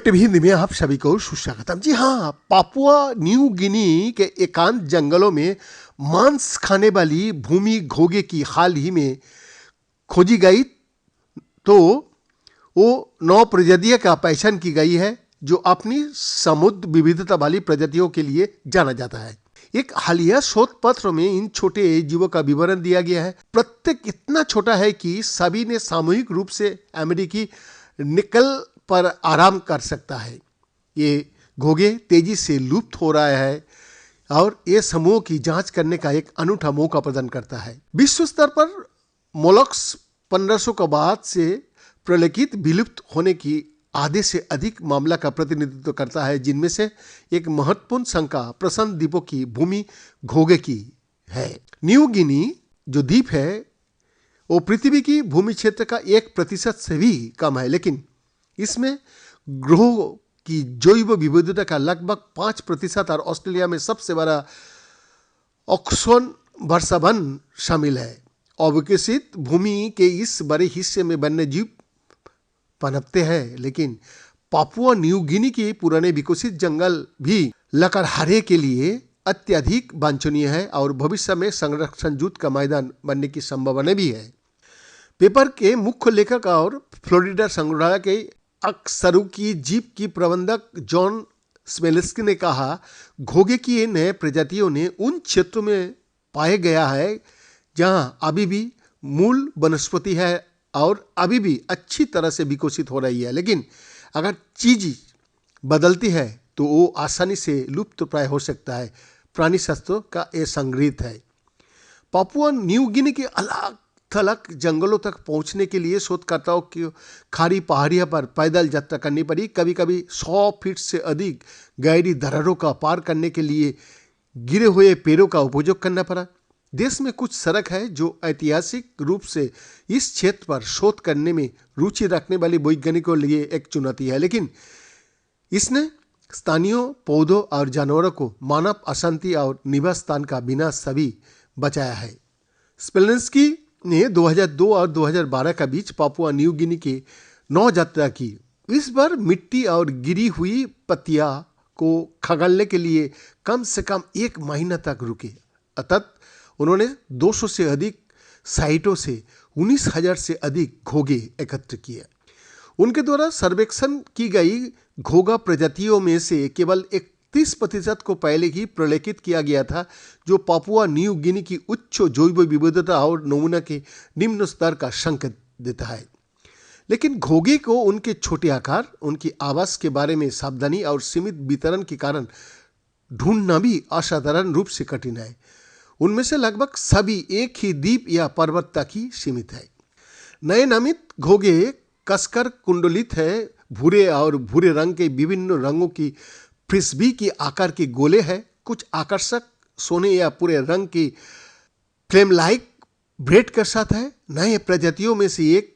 Connective Hindi में आप सभी को सुस्वागतम। जी हाँ, पापुआ न्यू गिनी के एकांत जंगलों में मांस खाने वाली भूमि घोंघे की हाल ही में खोजी गई तो वो 9 प्रजातियों का पहचान की गई है जो अपनी समुद्र विविधता वाली प्रजातियों के लिए जाना जाता है। एक हालिया शोध पत्र में इन छोटे जीवों का विवरण दिया गया है। प्रत्येक इतना छोटा है कि सभी ने सामूहिक रूप से अमेरिकी निकल पर आराम कर सकता है। ये घोंघे तेजी से लुप्त हो रहा है और ये समूह की जांच करने का एक अनूठा मौका प्रदान करता है। विश्व स्तर पर मोलस्क्स 1500 के बाद से प्रलेखित विलुप्त होने की आधे से अधिक मामला का प्रतिनिधित्व करता है, जिनमें से एक महत्वपूर्ण संख्या प्रशांत द्वीपों की भूमि घोंघे की है। न्यू गिनी जो द्वीप है वो पृथ्वी की भूमि क्षेत्र का 1% से भी कम है, लेकिन इसमें ग्रहों की जैव विविधता का लगभग 5% और ऑस्ट्रेलिया में सबसे बड़ा ऑक्सोन वर्षावन शामिल है। अविकसित भूमि के इस बड़े हिस्से में वन्यजीव पनपते हैं, लेकिन पापुआ न्यू गिनी के पुराने विकसित जंगल भी लकड़हारे के लिए अत्यधिक वांछनीय है और भविष्य में संरक्षण युद्ध का मैदान बनने की संभावना भी है। पेपर के मुख्य लेखक और फ्लोरिडा संग्रहालय के अकशेरुकी जीव की प्रबंधक जॉन स्मेलिस्की ने कहा, घोंघे की नए प्रजातियों ने उन क्षेत्रों में पाया गया है जहां अभी भी मूल वनस्पति है और अभी भी अच्छी तरह से विकसित हो रही है, लेकिन अगर चीज बदलती है तो वो आसानी से लुप्त प्राय हो सकता है। प्राणी शास्त्रों का यह संग्रहित है। पापुआ न्यू गिनी के अलग थलग जंगलों तक पहुंचने के लिए शोधकर्ताओं की खाड़ी पहाड़ियों पर पैदल यात्रा करनी पड़ी। कभी कभी 100 फीट से अधिक गहरी दरारों का पार करने के लिए गिरे हुए पेड़ों का उपयोग करना पड़ा। देश में कुछ सड़क है जो ऐतिहासिक रूप से इस क्षेत्र पर शोध करने में रुचि रखने वाले वैज्ञानिकों के लिए एक चुनौती है, लेकिन इसने स्थानीय पौधों और जानवरों को मानव अशांति और निवास स्थान का विनाश सभी बचाया है। स्पेलिंस्की ने 2002 और 2012 का बीच पापुआ न्यू गिनी के 9 यात्रा की। इस बार मिट्टी और गिरी हुई पत्तियां को खंगालने के लिए कम से कम 1 महीना तक रुके। अतः उन्होंने 200 से अधिक साइटों से 19,000 से अधिक घोंघे एकत्र किए। उनके द्वारा सर्वेक्षण की गई घोंघा प्रजातियों में से केवल 31% को पहले ही प्रलेखित किया गया था, जो पापुआ न्यू गिनी की उच्च जैव विविधता और नमूना के निम्न स्तर का संकेत देता है। लेकिन घोंघे को उनके छोटे आकार, उनकी आवास के बारे में सावधानी और सीमित वितरण के कारण ढूंढना भी असाधारण रूप से कठिन है। उनमें से लगभग सभी एक ही द्वीप या पर्वत तक ही सीमित है। नए नामित घोंघे कसकर कुंडलित है, भूरे और भूरे रंग के विभिन्न रंगों की फ्रिस्बी के आकार के गोले हैं। कुछ आकर्षक सोने या पूरे रंग की फ्लेम लाइक ब्रेड के साथ है। नए प्रजातियों में से एक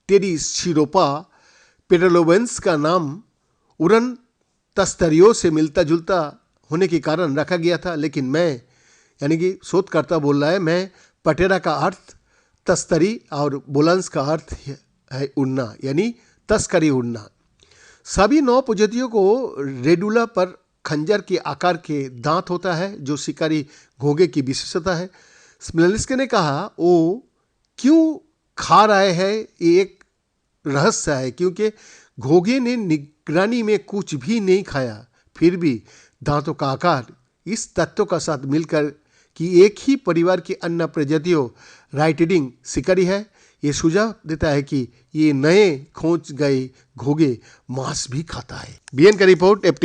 टेरिसिरोपा पेडलोवेंस का नाम उड़न तस्तरियों से मिलता जुलता होने के कारण रखा गया था, लेकिन मैं यानी कि शोधकर्ता बोल रहा है, मैं पटेरा का अर्थ तस्तरी और बोलंस का अर्थ है उड़ना, यानी तस्करी उड़ना। सभी 9 प्रजातियों को रेडुला पर खंजर के आकार के दांत होता है, जो शिकारी घोंघे की विशेषता है। स्मेलिस्की ने कहा, वो क्यों खा रहे हैं ये एक रहस्य है, क्योंकि घोंघे ने निगरानी में कुछ भी नहीं खाया, फिर भी दांतों का आकार इस तत्व का साथ मिलकर कि एक ही परिवार की अन्य प्रजातियों राइटिडिंग शिकारी है, ये सुझाव देता है कि ये नए खोज गए घोंघे मांस भी खाता है। बीएन का रिपोर्ट।